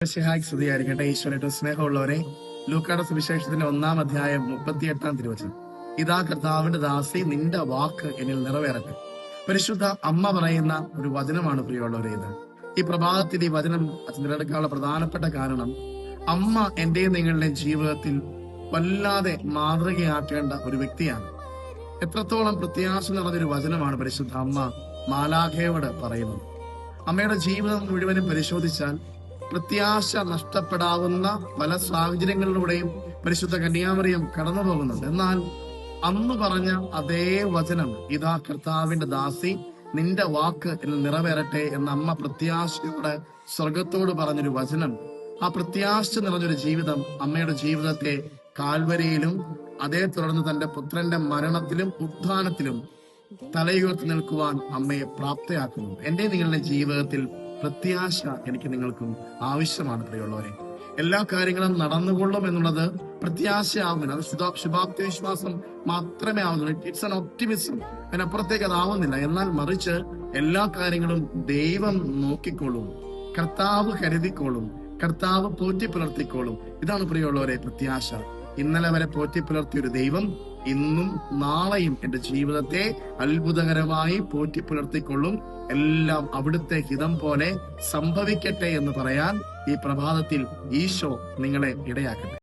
സ്തുതിയായിരിക്കട്ടെ. ഈശ്വരന്റെ സ്നേഹമുള്ളവരെ, ലൂക്കായുടെ സുവിശേഷത്തിന്റെ 1-ാം അധ്യായം 38-ാം തിരുവചനം. ഇതാ കർത്താവിന്റെ ദാസി, നിന്റെ വാക്ക് എന്നിൽ നിറവേറട്ടെ. പരിശുദ്ധ അമ്മ പറയുന്ന ഒരു വചനമാണ് പ്രിയമുള്ളവരെ. ഈ പ്രഭാതത്തിൽ ഈ വചനം തിരഞ്ഞെടുക്കാനുള്ള പ്രധാനപ്പെട്ട കാരണം, അമ്മ എന്റെയും നിങ്ങളുടെയും ജീവിതത്തിൽ വല്ലാതെ മാതൃകയാക്കേണ്ട ഒരു വ്യക്തിയാണ്. എത്രത്തോളം പ്രത്യാശ നിറഞ്ഞൊരു വചനമാണ് പരിശുദ്ധ അമ്മ മാലാഖയോട് പറയുന്നത്. അമ്മയുടെ ജീവിതം മുഴുവനും പരിശോധിച്ചാൽ പ്രത്യാശ നഷ്ടപ്പെടാവുന്ന പല സാഹചര്യങ്ങളിലൂടെയും പരിശുദ്ധ കന്യാമറിയം കടന്നു പോകുന്നുണ്ട്. എന്നാൽ അന്ന് പറഞ്ഞ അതേ വചനം, ഇതാ കർത്താവിന്റെ ദാസി, നിന്റെ വാക്ക് എന്നിൽ നിറവേറട്ടെ എന്ന അമ്മ പ്രത്യാശയോടെ സ്വർഗത്തോട് പറഞ്ഞൊരു വചനം, ആ പ്രത്യാശ നിറഞ്ഞൊരു ജീവിതം അമ്മയുടെ ജീവിതത്തെ കാൽവരിയിലും അതേ തുടർന്ന് തന്റെ പുത്രന്റെ മരണത്തിലും ഉത്ഥാനത്തിലും തലയുയർത്തി നിൽക്കുവാൻ അമ്മയെ പ്രാപ്തയാക്കുന്നു. എന്റെ നിങ്ങളുടെ ജീവിതത്തിൽ പ്രത്യാശ എനിക്ക് നിങ്ങൾക്കും ആവശ്യമാണ് പ്രിയമുള്ളവരെ. എല്ലാ കാര്യങ്ങളും നടന്നുകൊള്ളും എന്നുള്ളത് പ്രത്യാശയാവുന്നില്ല. അത് ശുഭാപ്തി വിശ്വാസം മാത്രമേ ആവുന്നുള്ളൂ. It's an optimism. അതിനപ്പുറത്തേക്ക് അതാവുന്നില്ല. എന്നാൽ മറിച്ച് എല്ലാ കാര്യങ്ങളും ദൈവം നോക്കിക്കോളും, കർത്താവ് കരുതിക്കോളും, കർത്താവ് പോറ്റി പുലർത്തിക്കോളും. ഇതാണ് പ്രിയമുള്ളവരെ പ്രത്യാശ. ഇന്നലെ വരെ പോറ്റി പുലർത്തിയ ഒരു ദൈവം ഇന്നും നാളെയും എന്റെ ജീവിതത്തെ അത്ഭുതകരമായി പോറ്റി പുലർത്തിക്കൊള്ളും. എല്ലാം അവിടുത്തെ ഹിതം പോലെ സംഭവിക്കട്ടെ എന്ന് പറയാൻ ഈ പ്രഭാതത്തിൽ ഈശോ നിങ്ങളെ ഇടയാക്കട്ടെ.